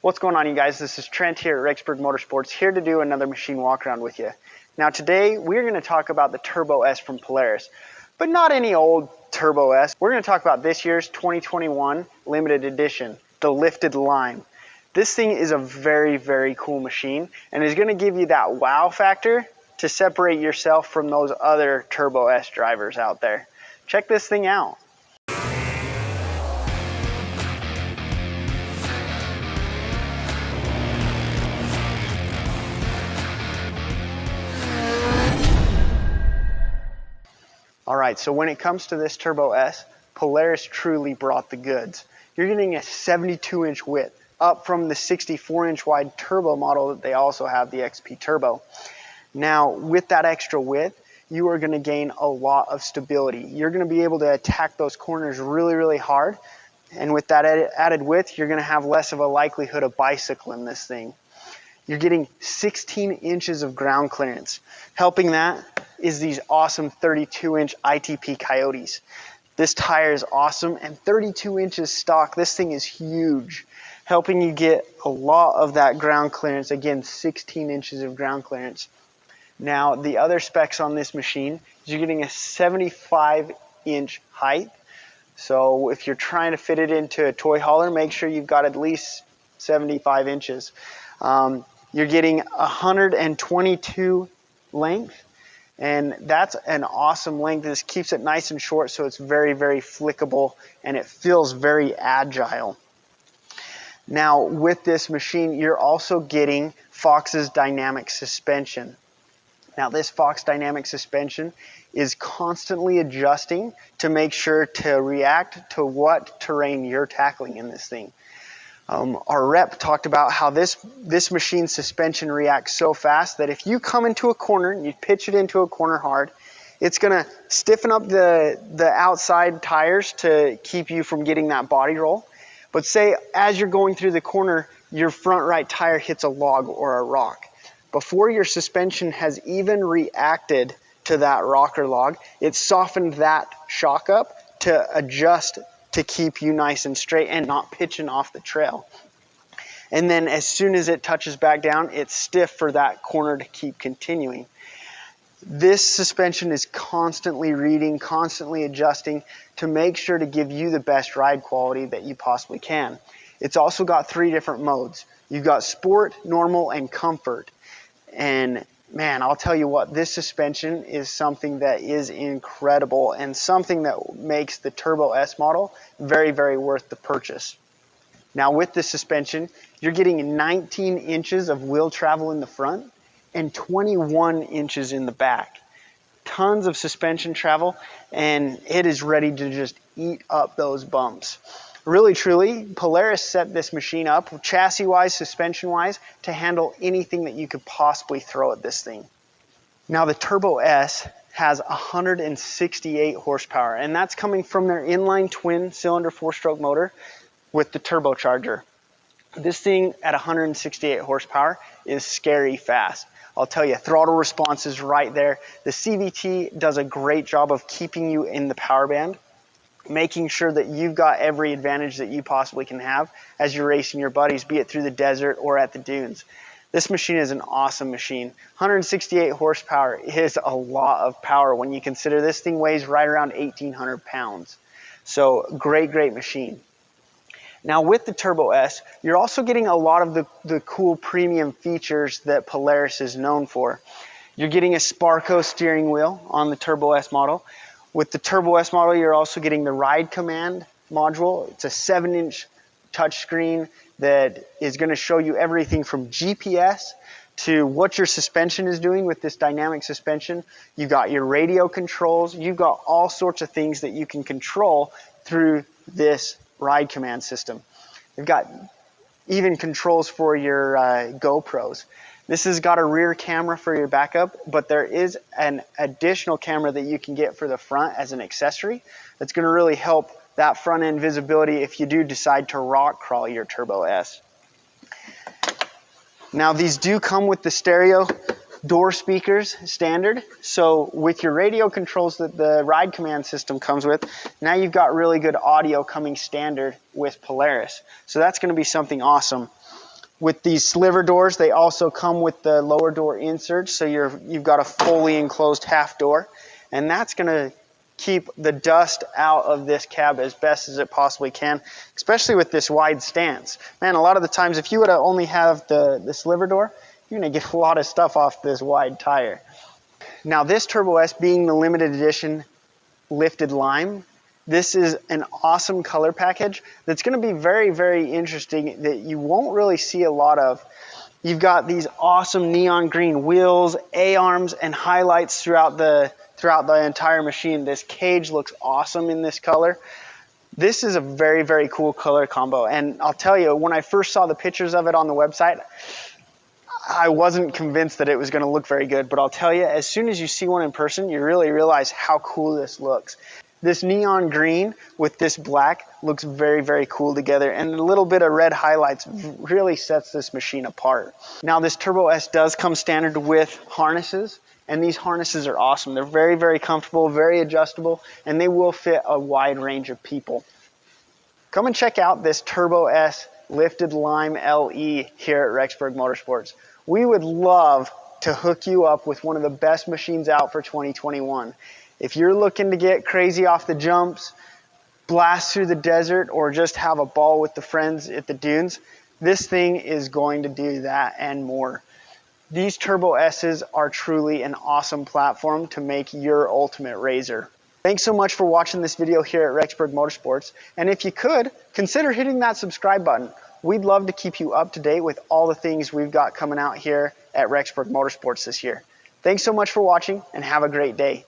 What's going on, you guys? This is Trent here at Rexburg Motorsports, here to do another machine walk around with you. Now today we're going to talk about the Turbo S from Polaris, but not any old Turbo S. We're going to talk about this year's 2021 limited edition, the lifted line. This thing is a very, very cool machine and is going to give you that wow factor to separate yourself from those other Turbo S drivers out there. Check this thing out. All right, so when it comes to this Turbo S, Polaris truly brought the goods. You're getting a 72-inch width, up from the 64-inch wide turbo model that they also have, the XP Turbo. Now, with that extra width, you are going to gain a lot of stability. You're going to be able to attack those corners really, really hard. And with that added width, you're going to have less of a likelihood of bicycling this thing. You're getting 16 inches of ground clearance. Helping that is these awesome 32-inch ITP Coyotes. This tire is awesome, and 32 inches stock. This thing is huge, helping you get a lot of that ground clearance. Again, 16 inches of ground clearance. Now, the other specs on this machine is you're getting a 75-inch height. So if you're trying to fit it into a toy hauler, make sure you've got at least 75 inches. You're getting 122 length, and that's an awesome length. This keeps it nice and short, so it's very, very flickable, and it feels very agile. Now, with this machine, you're also getting Fox's dynamic suspension. Now, this Fox dynamic suspension is constantly adjusting to make sure to react to what terrain you're tackling in this thing. Our rep talked about how this machine's suspension reacts so fast that if you come into a corner and you pitch it into a corner hard, it's going to stiffen up the outside tires to keep you from getting that body roll. But say as you're going through the corner, your front right tire hits a log or a rock. Before your suspension has even reacted to that rock or log, it softened that shock up to adjust to keep you nice and straight and not pitching off the trail. And then as soon as it touches back down, it's stiff for that corner to keep continuing. This suspension is constantly reading, constantly adjusting to make sure to give you the best ride quality that you possibly can. It's also got 3 different modes. You've got Sport, Normal, and Comfort. And man, I'll tell you what, this suspension is something that is incredible and something that makes the Turbo S model very, very worth the purchase. Now with this suspension, you're getting 19 inches of wheel travel in the front and 21 inches in the back. Tons of suspension travel, and it is ready to just eat up those bumps. Really, truly, Polaris set this machine up, chassis-wise, suspension-wise, to handle anything that you could possibly throw at this thing. Now, the Turbo S has 168 horsepower, and that's coming from their inline twin-cylinder 4-stroke motor with the turbocharger. This thing at 168 horsepower is scary fast. I'll tell you, throttle response is right there. The CVT does a great job of keeping you in the power band, making sure that you've got every advantage that you possibly can have as you're racing your buddies, be it through the desert or at the dunes. This machine is an awesome machine. 168 horsepower is a lot of power when you consider this thing weighs right around 1,800 pounds. So great, great machine. Now with the Turbo S, you're also getting a lot of the cool premium features that Polaris is known for. You're getting a Sparco steering wheel on the Turbo S model. With the Turbo S model, you're also getting the Ride Command module. It's a 7-inch touchscreen that is going to show you everything from GPS to what your suspension is doing with this dynamic suspension. You've got your radio controls. You've got all sorts of things that you can control through this Ride Command system. You've got even controls for your GoPros. This has got a rear camera for your backup, but there is an additional camera that you can get for the front as an accessory that's going to really help that front end visibility if you do decide to rock crawl your Turbo S. Now these do come with the stereo door speakers standard. So with your radio controls that the Ride Command system comes with, now you've got really good audio coming standard with Polaris. So that's going to be something awesome. With these sliver doors, they also come with the lower door inserts, so you've got a fully enclosed half door, and that's going to keep the dust out of this cab as best as it possibly can, especially with this wide stance. Man, a lot of the times if you would only have the sliver door, you're going to get a lot of stuff off this wide tire. Now this Turbo S being the limited edition lifted lime, this is an awesome color package that's going to be very, very interesting that you won't really see a lot of. You've got these awesome neon green wheels, A-arms, and highlights throughout the entire machine. This cage looks awesome in this color. This is a very, very cool color combo. And I'll tell you, when I first saw the pictures of it on the website, I wasn't convinced that it was going to look very good. But I'll tell you, as soon as you see one in person, you really realize how cool this looks. This neon green with this black looks very, very cool together, and a little bit of red highlights really sets this machine apart. Now this Turbo S does come standard with harnesses, and these harnesses are awesome. They're very, very comfortable, very adjustable, and they will fit a wide range of people. Come and check out this Turbo S Lifted Lime LE here at Rexburg Motorsports. We would love to hook you up with one of the best machines out for 2021. If you're looking to get crazy off the jumps, blast through the desert, or just have a ball with the friends at the dunes, this thing is going to do that and more. These Turbo S's are truly an awesome platform to make your ultimate RZR. Thanks so much for watching this video here at Rexburg Motorsports, and if you could, consider hitting that subscribe button. We'd love to keep you up to date with all the things we've got coming out here at Rexburg Motorsports this year. Thanks so much for watching, and have a great day.